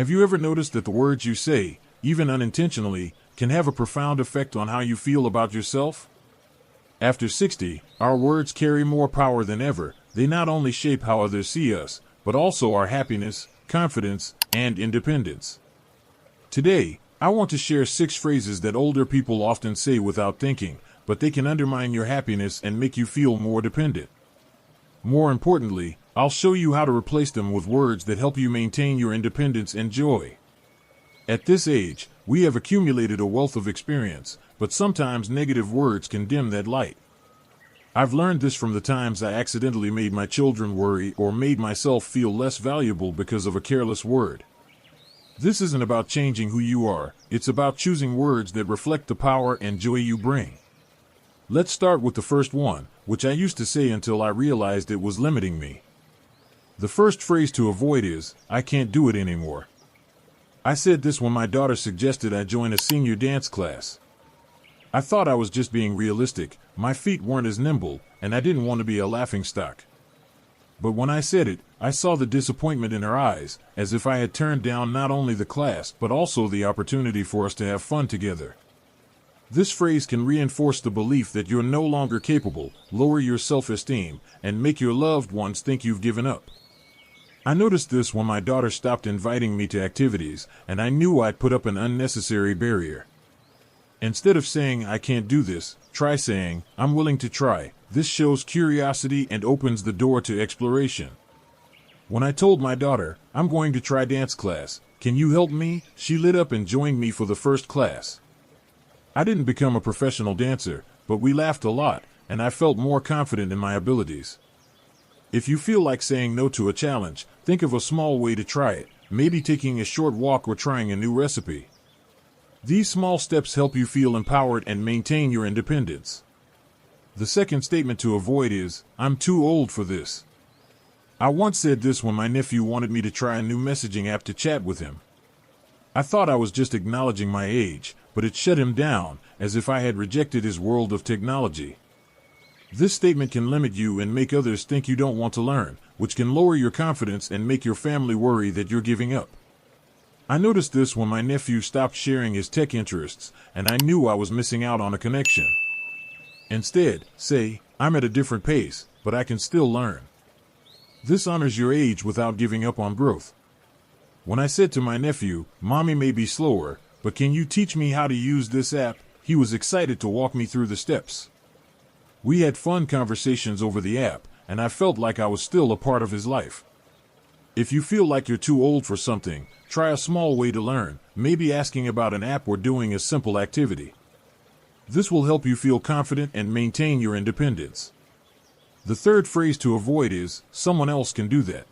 Have you ever noticed that the words you say, even unintentionally, can have a profound effect on how you feel about yourself? After 60, our words carry more power than ever. They not only shape how others see us, but also our happiness, confidence, and independence. Today, I want to share 6 phrases that older people often say without thinking, but they can undermine your happiness and make you feel more dependent. More importantly, I'll show you how to replace them with words that help you maintain your independence and joy. At this age, we have accumulated a wealth of experience, but sometimes negative words can dim that light. I've learned this from the times I accidentally made my children worry or made myself feel less valuable because of a careless word. This isn't about changing who you are, it's about choosing words that reflect the power and joy you bring. Let's start with the first one, which I used to say until I realized it was limiting me. The first phrase to avoid is, "I can't do it anymore." I said this when my daughter suggested I join a senior dance class. I thought I was just being realistic, my feet weren't as nimble, and I didn't want to be a laughingstock. But when I said it, I saw the disappointment in her eyes, as if I had turned down not only the class but also the opportunity for us to have fun together. This phrase can reinforce the belief that you're no longer capable, lower your self-esteem, and make your loved ones think you've given up. I noticed this when my daughter stopped inviting me to activities, and I knew I'd put up an unnecessary barrier. Instead of saying, "I can't do this," try saying, "I'm willing to try." This shows curiosity and opens the door to exploration. When I told my daughter, "I'm going to try dance class, can you help me?" she lit up and joined me for the first class. I didn't become a professional dancer, but we laughed a lot, and I felt more confident in my abilities. If you feel like saying no to a challenge, think of a small way to try it, maybe taking a short walk or trying a new recipe. These small steps help you feel empowered and maintain your independence. The second statement to avoid is, "I'm too old for this." I once said this when my nephew wanted me to try a new messaging app to chat with him. I thought I was just acknowledging my age, but it shut him down, as if I had rejected his world of technology. This statement can limit you and make others think you don't want to learn, which can lower your confidence and make your family worry that you're giving up. I noticed this when my nephew stopped sharing his tech interests, and I knew I was missing out on a connection. Instead, say, "I'm at a different pace, but I can still learn." This honors your age without giving up on growth. When I said to my nephew, "Mommy may be slower, but can you teach me how to use this app?" he was excited to walk me through the steps. We had fun conversations over the app, and I felt like I was still a part of his life. If you feel like you're too old for something, try a small way to learn, maybe asking about an app or doing a simple activity. This will help you feel confident and maintain your independence. The third phrase to avoid is, "Someone else can do that."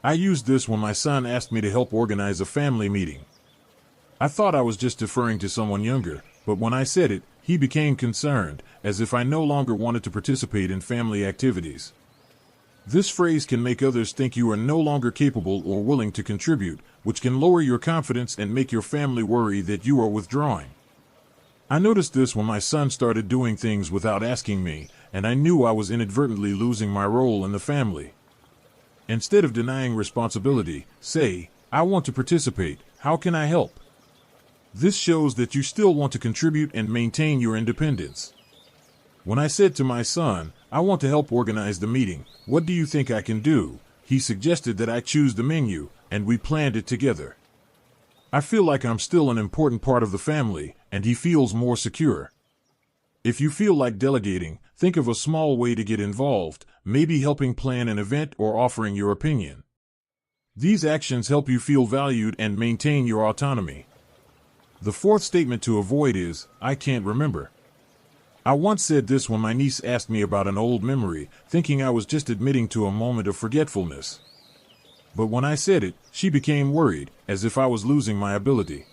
I used this when my son asked me to help organize a family meeting. I thought I was just deferring to someone younger, but when I said it, he became concerned, as if I no longer wanted to participate in family activities. This phrase can make others think you are no longer capable or willing to contribute, which can lower your confidence and make your family worry that you are withdrawing. I noticed this when my son started doing things without asking me, and I knew I was inadvertently losing my role in the family. Instead of denying responsibility, say, "I want to participate, how can I help?" This shows that you still want to contribute and maintain your independence. When I said to my son, "I want to help organize the meeting, what do you think I can do?" he suggested that I choose the menu, and we planned it together. I feel like I'm still an important part of the family, and he feels more secure. If you feel like delegating, think of a small way to get involved, maybe helping plan an event or offering your opinion. These actions help you feel valued and maintain your autonomy. The fourth statement to avoid is, "I can't remember." I once said this when my niece asked me about an old memory, thinking I was just admitting to a moment of forgetfulness. But when I said it, she became worried, as if I was losing my ability.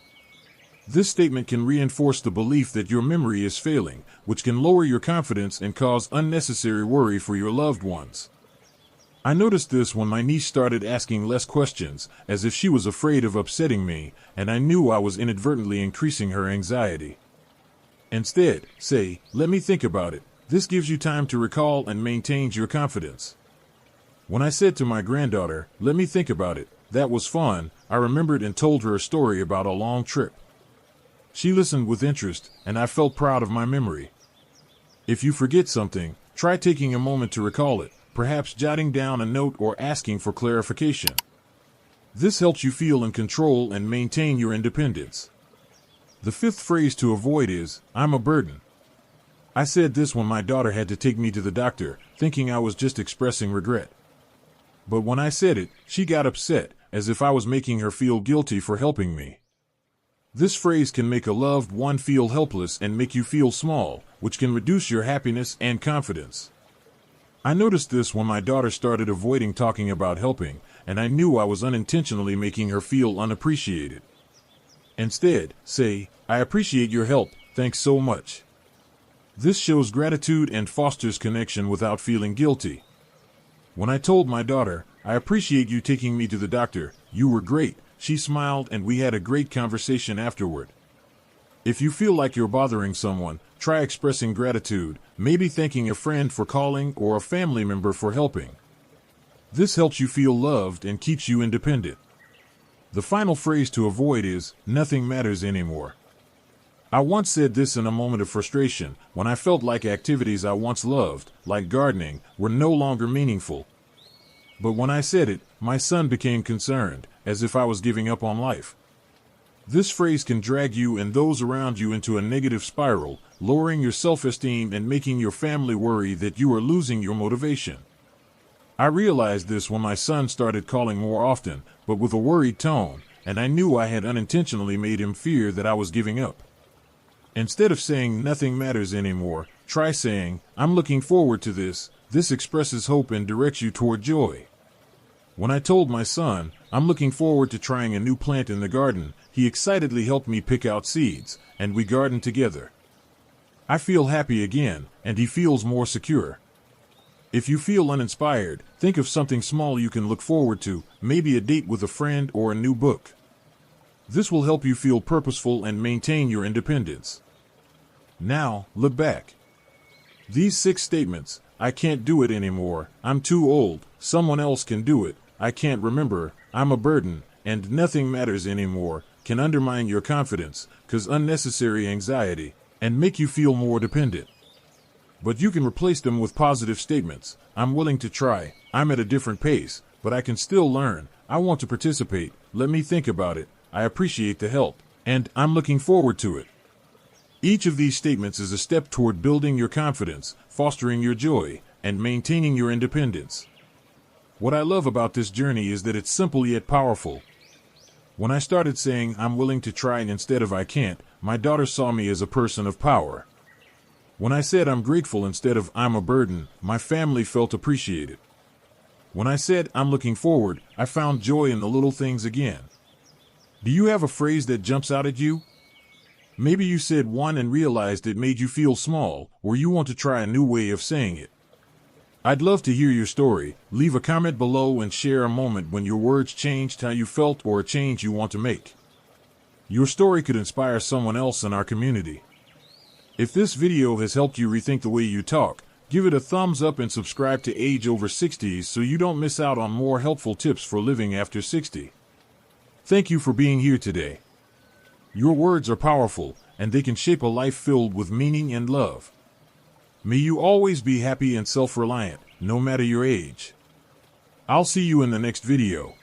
This statement can reinforce the belief that your memory is failing, which can lower your confidence and cause unnecessary worry for your loved ones. I noticed this when my niece started asking less questions, as if she was afraid of upsetting me, and I knew I was inadvertently increasing her anxiety. Instead, say, "Let me think about it." This gives you time to recall and maintains your confidence. When I said to my granddaughter, "Let me think about it," "That was fun," I remembered and told her a story about a long trip. She listened with interest, and I felt proud of my memory. If you forget something, try taking a moment to recall it, perhaps jotting down a note or asking for clarification. This helps you feel in control and maintain your independence. The fifth phrase to avoid is, "I'm a burden." I said this when my daughter had to take me to the doctor, thinking I was just expressing regret. But when I said it, she got upset, as if I was making her feel guilty for helping me. This phrase can make a loved one feel helpless and make you feel small, which can reduce your happiness and confidence. I noticed this when my daughter started avoiding talking about helping, and I knew I was unintentionally making her feel unappreciated. Instead, say, "I appreciate your help, thanks so much." This shows gratitude and fosters connection without feeling guilty. When I told my daughter, "I appreciate you taking me to the doctor, you were great," she smiled and we had a great conversation afterward. If you feel like you're bothering someone, try expressing gratitude, maybe thanking a friend for calling or a family member for helping. This helps you feel loved and keeps you independent. The final phrase to avoid is, "Nothing matters anymore." I once said this in a moment of frustration, when I felt like activities I once loved, like gardening, were no longer meaningful. But when I said it, my son became concerned, as if I was giving up on life. This phrase can drag you and those around you into a negative spiral, lowering your self-esteem and making your family worry that you are losing your motivation. I realized this when my son started calling more often, but with a worried tone, and I knew I had unintentionally made him fear that I was giving up. Instead of saying "nothing matters anymore," try saying, "I'm looking forward to this." This expresses hope and directs you toward joy. When I told my son, "I'm looking forward to trying a new plant in the garden," he excitedly helped me pick out seeds, and we gardened together. I feel happy again, and he feels more secure. If you feel uninspired, think of something small you can look forward to, maybe a date with a friend or a new book. This will help you feel purposeful and maintain your independence. Now, look back. These 6 statements: "I can't do it anymore," "I'm too old," "someone else can do it," "I can't remember," "I'm a burden," and "nothing matters anymore," can undermine your confidence, cause unnecessary anxiety, and make you feel more dependent. But you can replace them with positive statements: "I'm willing to try," "I'm at a different pace, but I can still learn," "I want to participate," "let me think about it," "I appreciate the help," and "I'm looking forward to it." Each of these statements is a step toward building your confidence, fostering your joy, and maintaining your independence. What I love about this journey is that it's simple yet powerful. When I started saying "I'm willing to try" instead of "I can't," my daughter saw me as a person of power. When I said "I'm grateful" instead of "I'm a burden," my family felt appreciated. When I said "I'm looking forward," I found joy in the little things again. Do you have a phrase that jumps out at you? Maybe you said one and realized it made you feel small, or you want to try a new way of saying it. I'd love to hear your story. Leave a comment below and share a moment when your words changed how you felt or a change you want to make. Your story could inspire someone else in our community. If this video has helped you rethink the way you talk, give it a thumbs up and subscribe to Age Over 60 so you don't miss out on more helpful tips for living after 60. Thank you for being here today. Your words are powerful, and they can shape a life filled with meaning and love. May you always be happy and self-reliant, no matter your age. I'll see you in the next video.